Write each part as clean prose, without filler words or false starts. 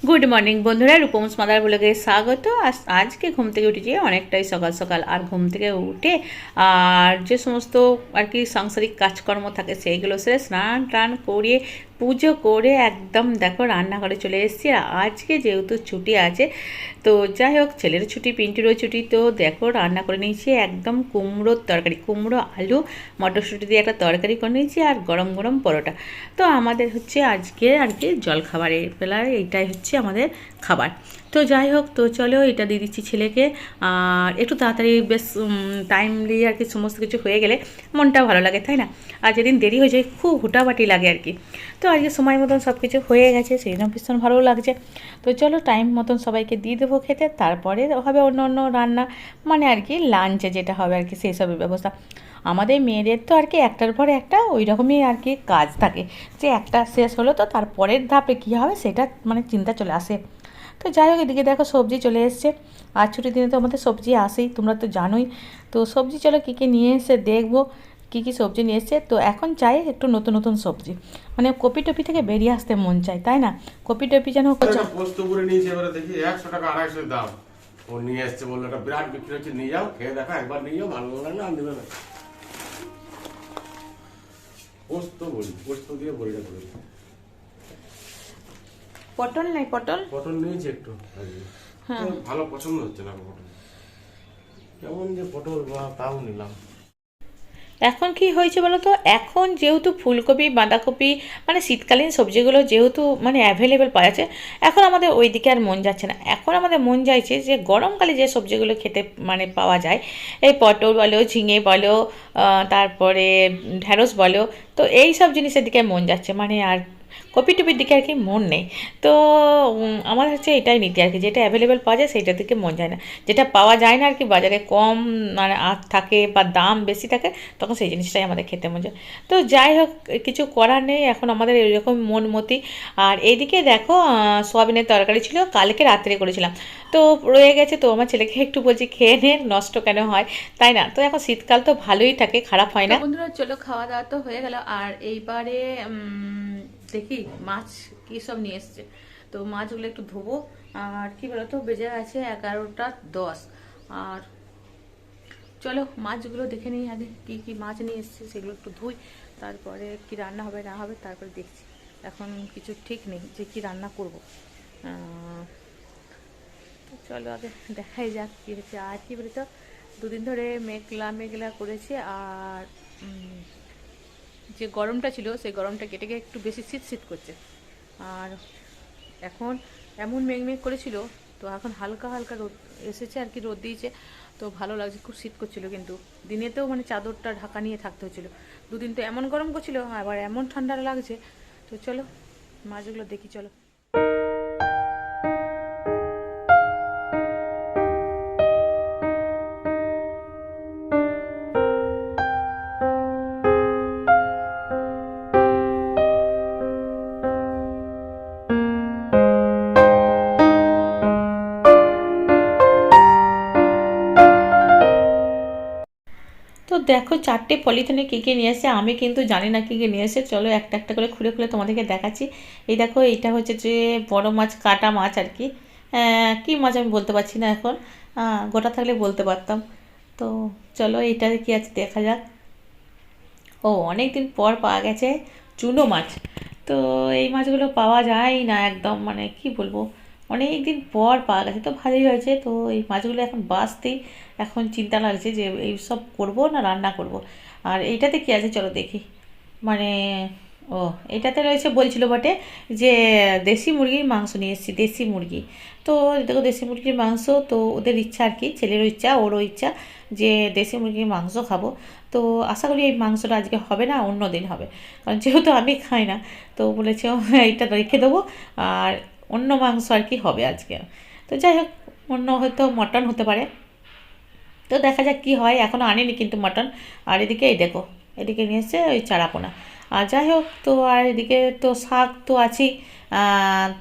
Good morning বন্ধুরা, রূপমস mother ব্লগে স্বাগত। আজকে ঘুম থেকে উঠেছি অনেকটাই সকাল সকাল। আর ঘুম থেকে উঠে আর যে সমস্ত আর কি সাংসারিক কাজকর্ম থাকে সেইগুলো সেরে স্নান টান করে পুজো করে একদম দেখো রান্নাঘরে চলে এসেছি। আর আজকে যেহেতু ছুটি আছে, তো যাই হোক, ছেলের ছুটি, পিন্টুরও ছুটি, তো দেখো রান্না করে নিয়েছি একদম কুমড়োর তরকারি, কুমড়ো আলু মটরশুঁটি দিয়ে একটা তরকারি করে নিয়েছি, আর গরম গরম পরোটা। তো আমাদের হচ্ছে আজকে আর কি জলখাবারের বেলায় এইটাই হচ্ছে আমাদের খাবার। তো যাই হোক, তো চলো এটা দিয়ে দিচ্ছি ছেলেকে। আর একটু তাড়াতাড়ি বেশ টাইমলি আর কি সমস্ত কিছু হয়ে গেলে মনটা ভালো লাগে, তাই না? আর যেদিন দেরি হয়ে যায় খুব হুটাবাটি লাগে আর কি। তো আজকে সময় মতন সব কিছু হয়ে গেছে, সেই জন্য ভীষণ ভালো লাগছে। তো চলো টাইম মতন সবাইকে দিয়ে দেবো খেতে, তারপরে হবে অন্য অন্য রান্না, মানে আর কি লাঞ্চে যেটা হবে আর কি সেই সবের ব্যবস্থা। আমাদের মেয়েদের তো আর কি একটার পর একটা ওই রকমই আর কি কাজ থাকে, যে একটা শেষ হলো তো তারপরের ধাপে কী হবে সেটা মানে চিন্তা চলে আসে। তো যাই হোক, এদিকে দেখো সবজি চলে এসছে। আর ছুটির দিনে তো আমাদের সবজি আসেই, তোমরা তো জানোই। তো সবজি চলো কী কী নিয়ে এসে দেখবো, কী কী সবজি নিয়ে এসছে। তো এখন চাই একটু নতুন নতুন সবজি, মানে কপি টপি থেকে বেরিয়ে আসতে মন চায়, তাই না? কপি টপি যেন পোস্ত করে নিয়েছি, এবারে দেখি 100 টাকা 250 দাম। ও নিয়ে এসছে, বললো এটা বিরাট বিক্রি হচ্ছে, নিয়ে যাও, খেয়ে দেখো, একবার নিয়ে যাও, ভালো লাগে না নেবে না। পোস্ত দিয়ে বড়িটা করে পটল নাই, পটল পটল নিয়েছি একটু আজকে। হ্যাঁ, ভালো পছন্দ হচ্ছে না পটল, কেমন যে পটল বা তাও নিলাম। এখন কি হয়েছে বলো তো, এখন যেহেতু ফুলকপি বাঁধাকপি মানে শীতকালীন সবজিগুলো যেহেতু মানে অ্যাভেলেবেল পাওয়া যাচ্ছে, এখন আমাদের ওই দিকে আর মন যাচ্ছে না। এখন আমাদের মন চাইছে যে গরমকালে যে সবজিগুলো খেতে মানে পাওয়া যায়, এই পটল বলো, ঝিঙে বলো, তারপরে ঢ্যাঁড়স বলো, তো এই সব জিনিসের দিকে মন যাচ্ছে, মানে আর কপি টপির দিকে আর কি মন নেই। তো আমার হচ্ছে এটাই নীতি আর কি, যেটা অ্যাভেলেবেল পাওয়া যায় সেইটার দিকে মন যায় না। যেটা পাওয়া যায় না আর কি, বাজারে কম মানে থাকে বা দাম বেশি থাকে, তখন সেই জিনিসটাই আমাদের খেতে মন যায়। তো যাই হোক, কিছু করার নেই, এখন আমাদের এরকম মন মতি। আর এইদিকে দেখো সোয়াবিনের তরকারি ছিল, কালকে রাত্রে করেছিলাম, তো রয়ে গেছে। তো আমার ছেলেকে একটু বলছি খেয়ে নে, নষ্ট কেন হয়, তাই না? তো এখন শীতকাল তো ভালোই থাকে, খারাপ হয় না। বন্ধুরা চলো, খাওয়া দাওয়া তো হয়ে গেল। আর এইবারে দেখি মাছ কী সব নিয়ে এসছে, তো মাছগুলো একটু ধোবো। আর কি বলতো, বেজে গেছে 11টা 10। আর চলো মাছগুলো দেখে নিই আগে, কি কি মাছ নিয়ে এসছে সেগুলো একটু ধুই, তারপরে কি রান্না হবে না হবে তারপরে দেখছি। এখন কিছু ঠিক নেই যে কি রান্না করব। তো চলো আগে দেখাই যাক কী হচ্ছে। আর কি বলি তো, দুদিন ধরে মেঘলা মেঘলা করেছে, আর যে গরমটা ছিল সেই গরমটা কেটে গিয়ে একটু বেশি শীত শীত করছে। আর এখন এমন মেঘমেঘ করেছিল, তো এখন হালকা হালকা রোদ এসেছে আর কি, রোদ দিয়েছে, তো ভালো লাগছে। খুব শীত করছিল কিন্তু, দিনেতেও মানে চাদরটা ঢাকা নিয়ে থাকতে হচ্ছিল। দুদিন তো এমন গরম করছিল, আবার এমন ঠান্ডা লাগছে। তো চলো মাছগুলো দেখি, চলো। তো দেখো 4টে পলিথিনে কী কী নিয়ে এসেছে, আমি কিন্তু জানি না কী কী নিয়ে এসেছে। চলো একটা একটা করে খুলে খুলে তোমাদেরকে দেখাচ্ছি। এই দেখো, এইটা হচ্ছে যে বড় মাছ, কাটা মাছ আর কি। কী মাছ আমি বলতে পারছি না এখন, গোটা থাকলে বলতে পারতাম। তো চলো এইটা কী আছে দেখা যাক। ও, অনেক দিন পর পাওয়া গেছে চুনো মাছ। তো এই মাছগুলো পাওয়া যায় না একদম, মানে কি বলবো, অনেক দিন পর পাওয়া গেছে, তো ভালোই হয়েছে। তো এই মাছগুলো এখন বাঁচতেই এখন চিন্তা লাগছে যে এই সব করবো না রান্না করব। আর এইটাতে কী আছে চলো দেখি। মানে ও, এটাতে রয়েছে বলছিল বটে যে দেশি মুরগির মাংস নিয়ে এসেছি, দেশি মুরগি। তো দেখো দেশি মুরগির মাংস, তো ওদের ইচ্ছা আর কি, ছেলেরও ইচ্ছা ওরও ইচ্ছা যে দেশি মুরগির মাংস খাবো। তো আশা করি এই মাংসটা আজকে হবে না, অন্য দিন হবে, কারণ যেহেতু আমি খাই না। তো বলেছে এইটা রেখে দেবো, আর অন্য মাংস আর কি হবে আজকে। তো যাই হোক, অন্য হয়তো মটন হতে পারে। তো দেখা যাক কী হয়, এখনও আনিনি কিন্তু মটন। আর এদিকে এই দেখো, এদিকে নিয়ে এসছে ওই চারাপোনা। আর যাই হোক, তো আর এদিকে তো শাক তো আছেই,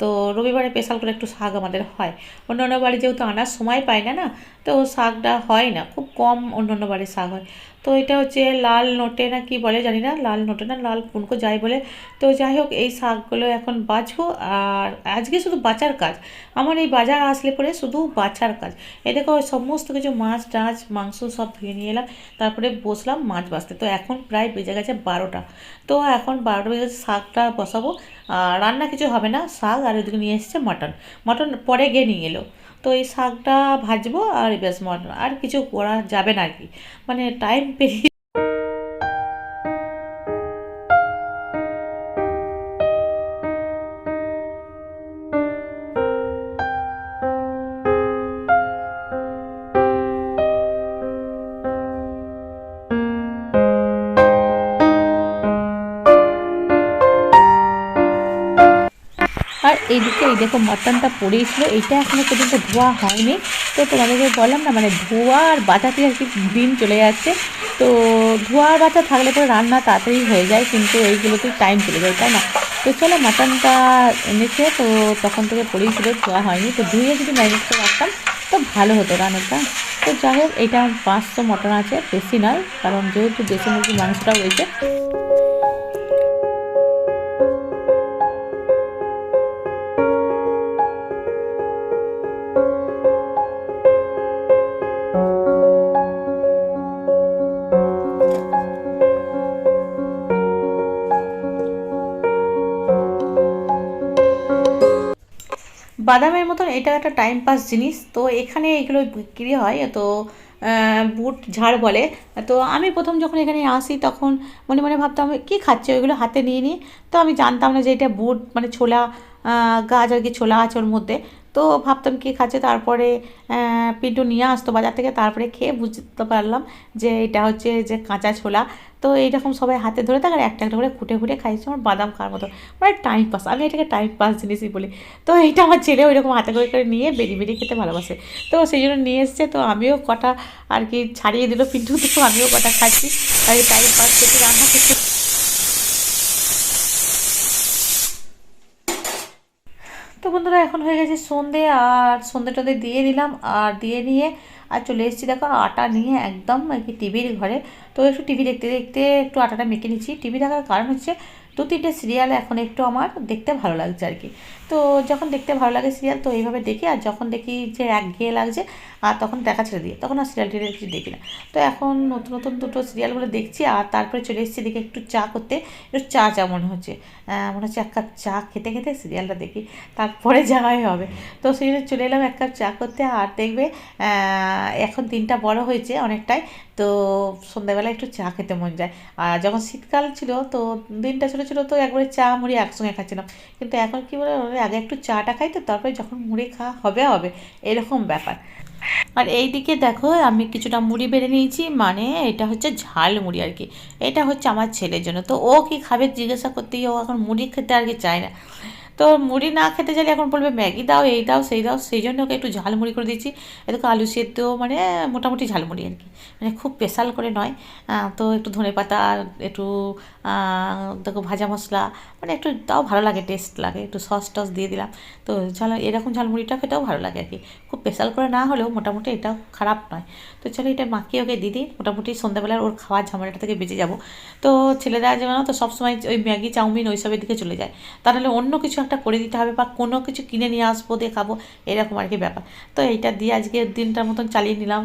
তো রবিবারে স্পেশাল করে একটু শাক আমাদের হয়। অন্য বাড়ি যেহেতু আনার সময় পায় না, তো শাকটা হয় না, খুব কম অন্য বাড়ির শাক হয়। তো এটা হচ্ছে লাল নোটে না কি বলে জানি না, লাল নোটে না লাল পুনকো যাই বলে। তো যাই হোক, এই শাকগুলো এখন বাছবো, আর আজকে শুধু বাছার কাজ। আমার এই বাজার আসলে পরে শুধু বাছার কাজ। এই দেখো সমস্ত কিছু মাছ টাছ মাংস সব ধুয়ে নিয়ে এলাম, তারপরে বসলাম মাছ বাছতে। তো এখন প্রায় বেজে গেছে 12টা। তো এখন 12টা বেজে গেছে, শাকটা বসাবো। আর রান্না কিছু হবে না, শাক আর ওদিকে নিয়ে এসেছে মটন। মটন পরে গিয়ে নিয়ে এলো। তো এই শাকটা ভাজবো আর ব্যাস, মটন আর কিছু করা যাবে না আর কি, মানে টাইম পেরিয়ে। আর এইদিকে এই দেখো মটনটা পড়েছিল, এইটা এখনো পর্যন্ত ধোয়া হয়নি। তো তোমাদেরকে বললাম না, মানে ধোয়া আর বাঁচাতে আর কি দিন চলে যাচ্ছে। তো ধোয়া আর বাঁচা থাকলে পরে রান্না তাড়াতাড়ি হয়ে যায়, কিন্তু এইগুলোতেই টাইম চলে যায়, তাই না? তো চলো, মাটনটা এনেছে তো তখন থেকে পড়েছিল, ধোয়া হয়নি। তো ধুয়ে যদি ম্যারিনেট করে রাখতাম তো ভালো হতো রান্নাটা। তো যাই হোক, এটা 500 মটন আছে, বেশি নয়, কারণ যেহেতু দেশি মুরগির মাংসটাও রয়েছে। বাদামের মতন এটা একটা টাইম পাস জিনিস। তো এখানে এগুলো বিক্রি হয়, তো বুট ঝাড় বলে। তো আমি প্রথম যখন এখানে আসি তখন মনে মনে ভাবতাম কী খাচ্ছে ওইগুলো, হাতে নিয়ে নিই। তো আমি জানতাম না যে এটা বুট মানে ছোলা গাছ আর কি, ছোলা আছে ওর মধ্যে। তো ভাবতাম কী খাচ্ছে, তারপরে পিন্টু নিয়ে আসতো বাজার থেকে, তারপরে খেয়ে বুঝতে পারলাম যে এটা হচ্ছে যে কাঁচা ছোলা। তো এইরকম সবাই হাতে ধরে থাকে আর একটা একটা করে খুঁটে খুঁটে খাইছে, আমার বাদাম খাওয়ার মতো, মানে টাইম পাস। আমি এটাকে টাইম পাস জিনিসই বলি। তো এইটা আমার ছেলে ওইরকম হাতে করে নিয়ে বেরিয়ে বেরিয়ে খেতে ভালোবাসে। তো সেই জন্য নিয়ে এসছে, তো আমিও কটা আর কি ছাড়িয়ে দিল পিন্টু, তো আমিও কটা খাচ্ছি আর এই টাইম পাস করতে রান্না করতে। তো বন্ধুরা, এখন হয়ে গেছে সন্ধে, আর সন্ধেটাতে দিয়ে দিলাম, আর দিয়ে নিয়ে আর চলে এসেছি দেখো আটা নিয়ে একদম আর কি টিভির ঘরে। তো একটু টিভি দেখতে দেখতে একটু আটাটা মেখে নিচ্ছি। টিভি দেখার কারণ হচ্ছে 2-3টে সিরিয়াল এখন একটু আমার দেখতে ভালো লাগছে আর কি। তো যখন দেখতে ভালো লাগে সিরিয়াল, তো এইভাবে দেখি, আর যখন দেখি যে একঘেয়ে লাগছে আর তখন দেখা ছেড়ে দিই, তখন আর সিরিয়াল টিরিয়াল কিছু দেখি না। তো এখন নতুন নতুন দুটো সিরিয়ালগুলো দেখছি, আর তারপরে চলে এসেছি দেখে একটু চা করতে। একটু চা চা মনে হচ্ছে এক কাপ চা খেতে খেতে সিরিয়ালটা দেখি, তারপরে যাওয়াই হবে। তো সেই জন্য চলে এলাম এক কাপ চা করতে। আর দেখবে এখন দিনটা বড় হয়েছে অনেকটাই, তো সন্ধ্যাবেলা একটু চা খেতে মন যায়। আর যখন শীতকাল ছিল তো দিনটা ছোটো ছোটো, তো একবারে চা মুড়ি একসঙ্গে খাচ্ছিলাম। কিন্তু এখন কী বলে, আগে একটু চাটা খাই, তো তারপরে যখন মুড়ি খাওয়া হবে হবে, এরকম ব্যাপার। আর এই দিকে দেখো আমি কিছুটা মুড়ি বেড়ে নিয়েছি, মানে এটা হচ্ছে ঝাল মুড়ি আর কি। এটা হচ্ছে আমার ছেলের জন্য। তো ও কি খাবে জিজ্ঞাসা করতেই ও এখন মুড়ি খেতে আর কি চায় না। তো মুড়ি না খেতে চাইলে এখন বলবে ম্যাগি দাও, এই দাও সেই দাও, সেই জন্য ওকে একটু ঝালমুড়ি করে দিচ্ছি। এদিকে আলু সেদ্ধ, মানে মোটামুটি ঝালমুড়ি আর কি, মানে খুব স্পেশাল করে নয়। তো একটু ধনেপাতা, একটু দেখো ভাজা মশলা, মানে একটু তাও ভালো লাগে, টেস্ট লাগে, একটু সস টস দিয়ে দিলাম। তো এরকম ঝালমুড়িটা খেতেও ভালো লাগে আর কি, খুব স্পেশাল করে না হলেও মোটামুটি এটাও খারাপ নয়। তো চলো এটা মাখিয়ে ওকে দিদি, মোটামুটি সন্ধ্যাবেলার ওর খাওয়ার ঝামেলাটা থেকে বেঁচে যাবো। তো ছেলেরা যেমন তো সবসময় ওই ম্যাগি চাউমিন ওইসবের দিকে চলে যায়, তাহলে অন্য কিছু একটা করে দিতে হবে, বা কোনো কিছু কিনে নিয়ে আসবো দিয়ে খাবো, এরকম আর কি ব্যাপার। তো এইটা দিয়ে আজকে দিনটার মতন চালিয়ে নিলাম।